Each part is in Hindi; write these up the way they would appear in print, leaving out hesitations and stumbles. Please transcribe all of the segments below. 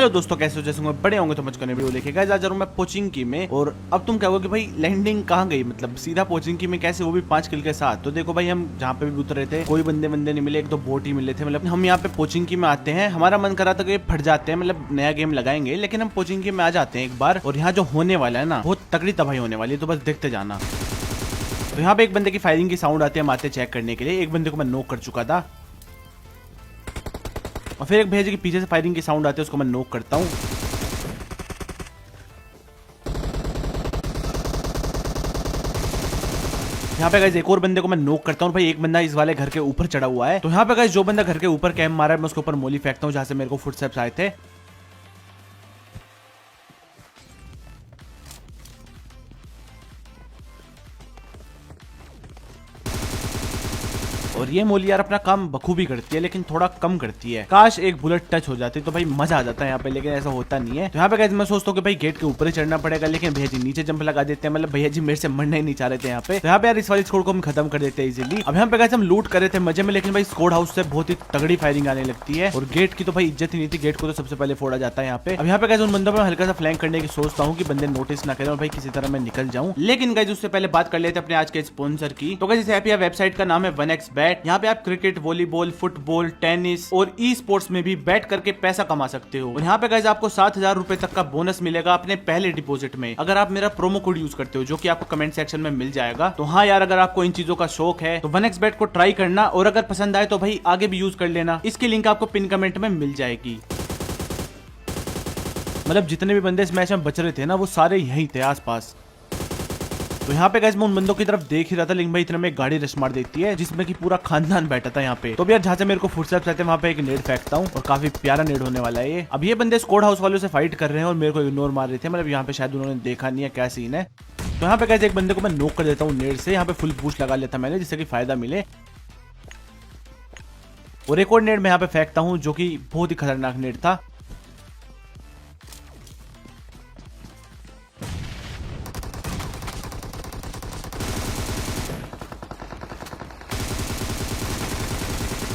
हेलो दोस्तों, कैसे हो? जैसे बड़े होंगे तो मुझको वीडियो लेके गाइस आज मैं पोचिंकी में। और अब तुम कहोगे भाई लैंडिंग कहाँ गई, मतलब सीधा पोचिंकी में कैसे, वो भी 5 किल के साथ। तो देखो भाई, हम जहाँ पे भी उतरे थे कोई बंदे नहीं मिले, एक दो बोट ही मिले थे। मतलब हम यहाँ पे पोचिंकी में आते हैं, हमारा मन करा था कि फट जाते हैं, मतलब नया गेम लगाएंगे, लेकिन हम पोचिंकी में आ जाते हैं एक बार। और यहाँ जो होने वाला है ना, बहुत तगड़ी तबाही होने वाली है, तो बस देखते जाना। तो यहाँ पे एक बंदे की फायरिंग की साउंड आती है, हम आते चेक करने के लिए। एक बंदे को मैं नॉक कर चुका था, और फिर एक भैया जी के पीछे से फायरिंग की साउंड आती है, उसको मैं नॉक करता हूँ। यहाँ पे गाइस एक और बंदे को मैं नॉक करता हूँ। भाई एक बंदा इस वाले घर के ऊपर चढ़ा हुआ है। तो यहाँ पे गाइस जो बंदा घर के ऊपर कैंप मारा है, मैं उसके ऊपर मोली फेंकता हूँ जहाँ से मेरे को फुटस्टेप्स आए थे। और ये मोली यार अपना काम बखूबी करती है, लेकिन थोड़ा कम करती है। काश एक बुलेट टच हो जाती तो भाई मजा आ जाता है यहाँ पे, लेकिन ऐसा होता नहीं है। तो यहाँ पे गाइस मैं सोचता हूँ कि भाई गेट के ऊपर ही चढ़ना पड़ेगा, लेकिन भैया जी नीचे जंप लगा देते हैं। मतलब भैया जी मेरे से मरना ही नहीं चाह रहे थे यहाँ पे। तो यहाँ पे यार इस वाली स्कोर को हम खत्म कर देते हैं इजीली। अब यहाँ पे गाइस हम लूट कर रहे थे मजे में, लेकिन भाई स्कोर हाउस से बहुत ही तगड़ी फायरिंग आने लगती है। और गेट की तो भाई इज्जत ही नहीं थी, गेट को तो सबसे पहले फोड़ा जाता है यहाँ पे। अब यहाँ पे गाइस उन बंदों में हल्का सा फ्लैंक करने की सोचता हूँ कि बंदे नोटिस ना करें और भाई किसी तरह मैं निकल जाऊँ। लेकिन गाइस उससे पहले बात कर लेते हैं अपने आज के स्पॉन्सर की। तो गाइस इस वेबसाइट का नाम है 1xbet। यहाँ पे आप क्रिकेट, वॉलीबॉल, फुटबॉल, टेनिस और ई स्पोर्ट्स में भी बैट करके पैसा कमा सकते हो। और यहाँ पे गाइस आपको 7,000 रुपए तक का बोनस मिलेगा अपने पहले डिपॉजिट में, अगर आप मेरा प्रोमो कोड यूज करते हो, जो कि आपको कमेंट सेक्शन में मिल जाएगा। तो हाँ यार, अगर आपको इन चीजों का शौक है तो 1xbet को ट्राई करना, और अगर पसंद आए तो भाई आगे भी यूज कर लेना। इसकी लिंक आपको पिन कमेंट में मिल जाएगी। मतलब जितने भी बंदे इस मैच में बच रहे थे ना, वो सारे यहीं थे आसपास। तो यहाँ पे गाइस मैं उन बंदों की तरफ देख ही रहा था, लेकिन भाई इतने में एक गाड़ी रश मार देती है जिसमें कि पूरा खानदान बैठा था यहाँ पे। तो यार जहाँ से मेरे को फुटस्टेप्स आते हैं वहाँ पे एक नेड फेंकता हूँ, और काफी प्यारा नेड होने वाला है ये। अब ये बंदे स्क्वाड हाउस वालों से फाइट कर रहे हैं और मेरे को इग्नोर मार रहे थे। मतलब यहाँ पे शायद उन्होंने देखा नहीं है क्या सीन है। तो यहाँ पे गाइस एक बंदे को मैं नॉक कर देता हूँ नेड से। यहाँ पे फुल बूस्ट लगा लेता मैंने, जिससे कि फायदा मिले। और एक और नेड मैं यहाँ पे फेंकता हूँ, जो कि बहुत ही खतरनाक नेड था।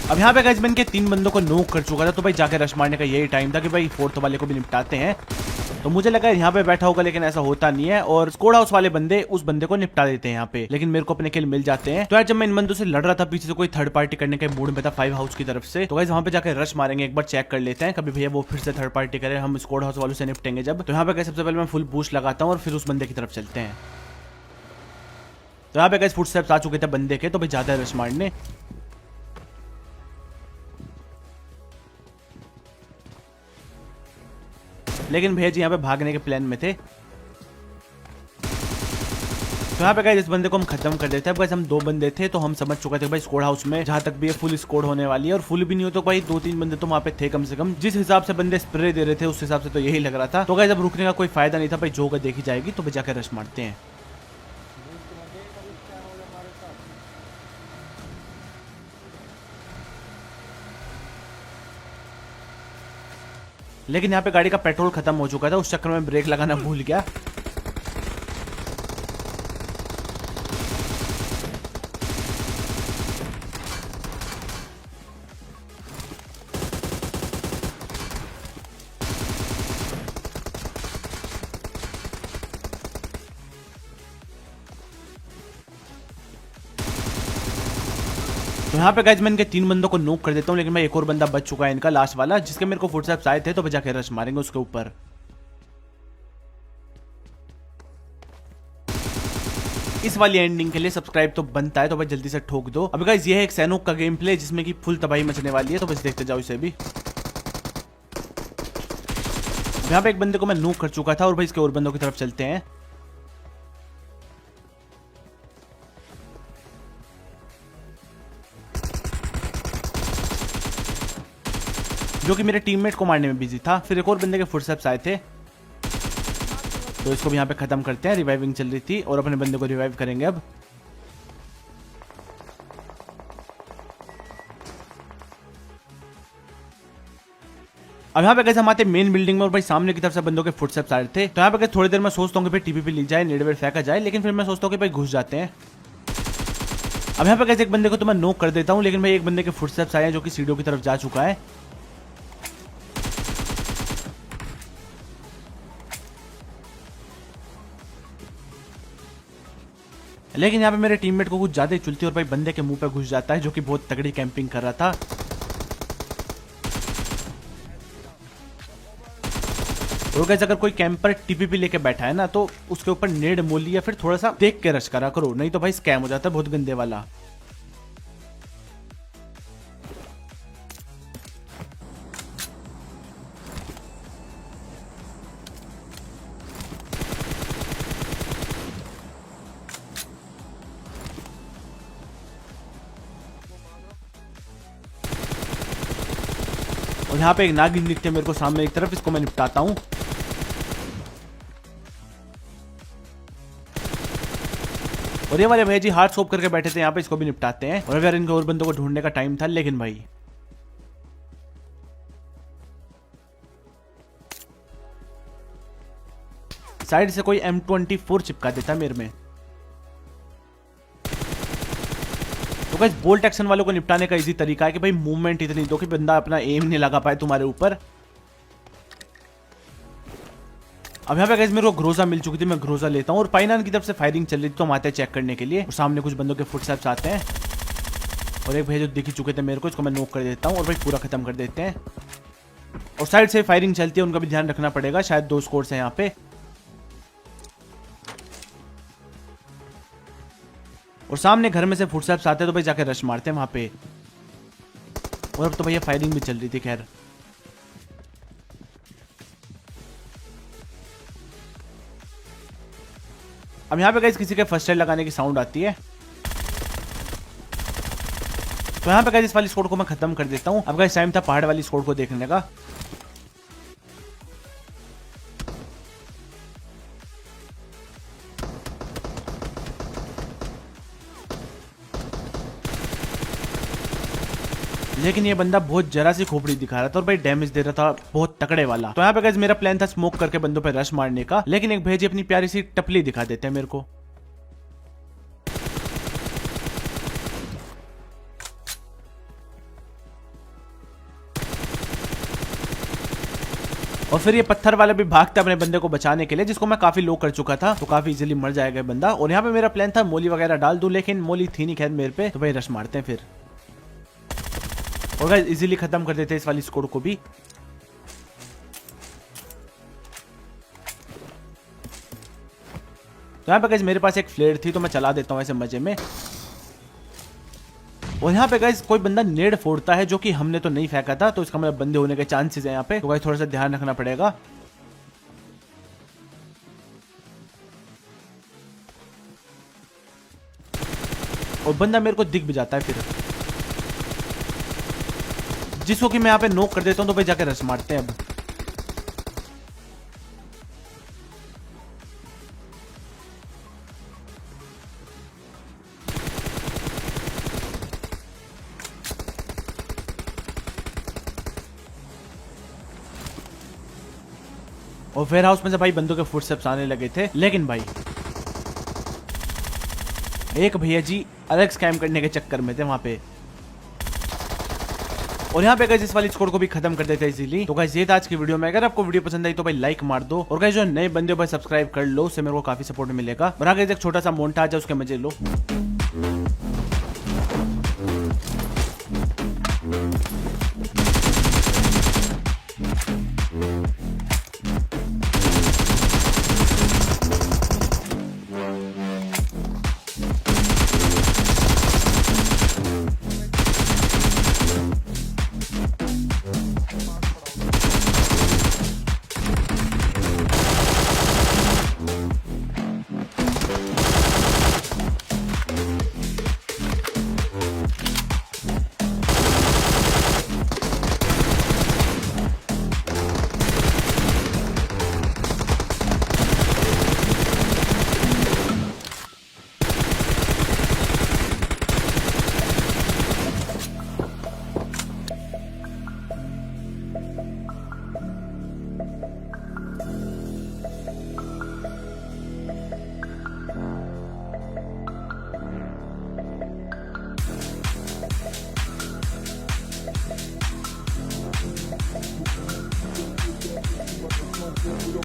अब यहाँ पे गाइस मैं इनके 3 बंदों को नॉक कर चुका था। तो भाई जाके रश मारने का यही टाइम था कि भाई फोर्थ वाले को भी निपटाते हैं। तो मुझे लगा यहाँ पे बैठा होगा, लेकिन ऐसा होता नहीं है। और स्क्वाड हाउस वाले बंदे उस बंदे को निपटा देते हैं यहाँ पे, लेकिन मेरे को अपने किल मिल जाते हैं। तो यार जब मैं इन बंदों से लड़ रहा था, पीछे से कोई थर्ड पार्टी करने के मूड में था 5 हाउस की तरफ से। तो गाइस वहाँ पे जाकर रश मारेंगे, एक बार चेक कर लेते हैं कभी भैया वो फिर से थर्ड पार्टी करे, हम स्क्वाड हाउस वालों से निपटेंगे जब। तो यहाँ पे सबसे पहले मैं फुल बूस्ट लगाता हूँ और फिर उस बंदे की तरफ चलते हैं। तो यहाँ पे गाइस फुटस्टेप्स आ चुके थे बंदे के, तो भाई ज्यादा रश मारने। लेकिन भैया जी यहाँ पे भागने के प्लान में थे। तो यहाँ पे गाइस इस बंदे को हम खत्म कर देते हैं। बस हम 2 बंदे थे, तो हम समझ चुके थे भाई स्क्वाड हाउस में जहां तक भी ये फुल स्क्वाड होने वाली है। और फुल भी नहीं हो तो भाई 2-3 बंदे तो वहाँ पे थे कम से कम। जिस हिसाब से बंदे स्प्रे दे रहे थे उस हिसाब से तो यही लग रहा था। तो गाइस अब रुकने का कोई फायदा नहीं था भाई, जो होगा देखी जाएगी। तो जाकर रश मारते हैं। लेकिन यहाँ पे गाड़ी का पेट्रोल खत्म हो चुका था, उस चक्कर में ब्रेक लगाना भूल गया। तो यहाँ पे गाइस मैं इनके 3 बंदों को नॉक कर देता हूँ, लेकिन भाई एक और बंदा बच चुका है इनका, लास्ट वाला, जिसके मेरे को फुटस्टेप्स आए थे। तो बचा के रश मारेंगे उसके ऊपर। इस वाली एंडिंग के लिए सब्सक्राइब तो बनता है, तो भाई जल्दी से ठोक दो। अब गाइस ये है एक सैनोक का गेम प्ले, जिसमें कि फुल तबाही मचने वाली है। तो बस देखते जाओ इसे भी। यहाँ पे एक बंदे को मैं नॉक कर चुका था, और भाई इसके और बंदों की तरफ चलते हैं। जो कि मेरे टीममेट को मारने में बिजी था। फिर एक और बंदे के फुटस्टेप्स आए थे, तो इसको भी यहाँ पे खत्म करते हैं। रिवाइविंग चल रही थी, और अपने बंदे को रिवाइव करेंगे अब। अब यहाँ पे कैसे हम आते मेन बिल्डिंग में, और भाई सामने की तरफ से बंदों के फुटस्टेप्स आ रहे थे। तो यहाँ पे थोड़ी देर में सोचता हूँ कि भाई टीपी ली जाए, नेडवेट फेंका जाए, लेकिन फिर मैं सोचता हूँ कि भाई घुस जाते हैं। अब यहाँ पे कैसे एक बंदे को तो मैं नॉक कर देता हूँ, लेकिन भाई एक बंदे के फुटस्टेप्स आए हैं जो कि सीढ़ियों की तरफ जा चुका है। लेकिन यहाँ पे मेरे टीममेट को कुछ ज्यादा ही चुलती और भाई बंदे के मुंह पे घुस जाता है, जो कि बहुत तगड़ी कैंपिंग कर रहा था। और गाइस अगर कोई कैंपर टीपीपी लेके बैठा है ना, तो उसके ऊपर नेड मोली या फिर थोड़ा सा देख के रश करा करो, नहीं तो भाई स्कैम हो जाता है बहुत गंदे वाला। और यहाँ पे एक नागिन दिखते मेरे को सामने एक तरफ, इसको मैं निपटाता हूँ। और ये वाले भैया जी हार्ड सोप करके बैठे थे यहाँ पे, इसको भी निपटाते हैं। और अगर इनके और बंदों को ढूंढने का टाइम था, लेकिन भाई साइड से कोई M24 चिपका देता मेरे में। तो गाइस बोल्ट एक्शन वालों को निपटाने का इजी तरीका है कि भाई मूवमेंट इतनी दो कि बंदा अपना एम नहीं लगा पाए तुम्हारे ऊपर। अब यहाँ पे गाइस मेरे को ग्रोजा मिल चुकी थी, मैं ग्रोजा लेता हूँ। और पाइनान की तरफ से फायरिंग चल रही थी, तो हम आते हैं चेक करने के लिए। और सामने कुछ बंदों के फुटस्टेप्स आते हैं और एक भैया जो दिख ही चुके थे मेरे को, इसको मैं नॉक कर देता हूँ और भाई पूरा खत्म कर देते हैं। और साइड से फायरिंग चलती है, उनका भी ध्यान रखना पड़ेगा, शायद 2 स्कोर्स हैं यहाँ पे। और सामने घर में से फुटस्टेप्स आते हैं, तो भाई जाके रश मारते हैं वहां पे। और अब तो भैया फायरिंग भी चल रही थी। खैर अब यहाँ पे गाइस किसी के फर्स्ट एड लगाने की साउंड आती है, तो यहाँ पे गाइस इस वाली स्क्वाड को मैं खत्म कर देता हूँ। अब गाइस टाइम था पहाड़ वाली स्क्वाड को देखने का। लेकिन ये बंदा बहुत जरा सी खोपड़ी दिखा रहा था और भाई डैमेज दे रहा था बहुत तकड़े वाला। तो यहाँ पे गाइस मेरा प्लान था स्मोक करके बंदों पे रश मारने का, लेकिन एक भेजी अपनी प्यारी सी टपली दिखा देते हैं मेरे को। और फिर ये पत्थर वाला भी भागता अपने बंदे को बचाने के लिए, जिसको मैं काफी लो कर चुका था, तो काफी इजीली मर जाएगा बंदा। और यहाँ पे मेरा प्लान था मोली वगैरह डाल दूं, लेकिन मोली थी नहीं खैर मेरे पे, तो भाई रश मारते हैं फिर। और गाइस इजीली खत्म कर देते हैं इस वाली स्कोर को भी। तो यहाँ पे गाइस मेरे पास एक फ्लेयर थी, तो मैं चला देता हूँ ऐसे मजे में। और यहाँ पे गाइस कोई बंदा नेड फोड़ता है, जो कि हमने तो नहीं फेंका था, तो इसका मतलब बंदे होने के चांसेस है यहाँ पे। तो गाइस थोड़ा सा ध्यान रखना पड़ेगा। और बंदा मेरे को दिख भी जाता है फिर, जिसको कि मैं यहाँ पे नॉक कर देता हूँ। तो भाई जाके रश मारते हैं अब। और वेयर हाउस में से भाई बंदों के फुटस्टेप्स आने लगे थे, लेकिन भाई एक भैया जी अलग स्कैम करने के चक्कर में थे वहां पे। और यहाँ पे गाइस इस वाली स्कोर को भी खत्म कर देते हैं इजीली। तो गाइस ये था आज की वीडियो में। अगर आपको वीडियो पसंद आई तो भाई लाइक मार दो, और गाइस जो नए बंदे हो भाई सब्सक्राइब कर लो, उससे मेरे को काफी सपोर्ट मिलेगा। और आगे एक छोटा सा मोन्टाज है, उसके मजे लो।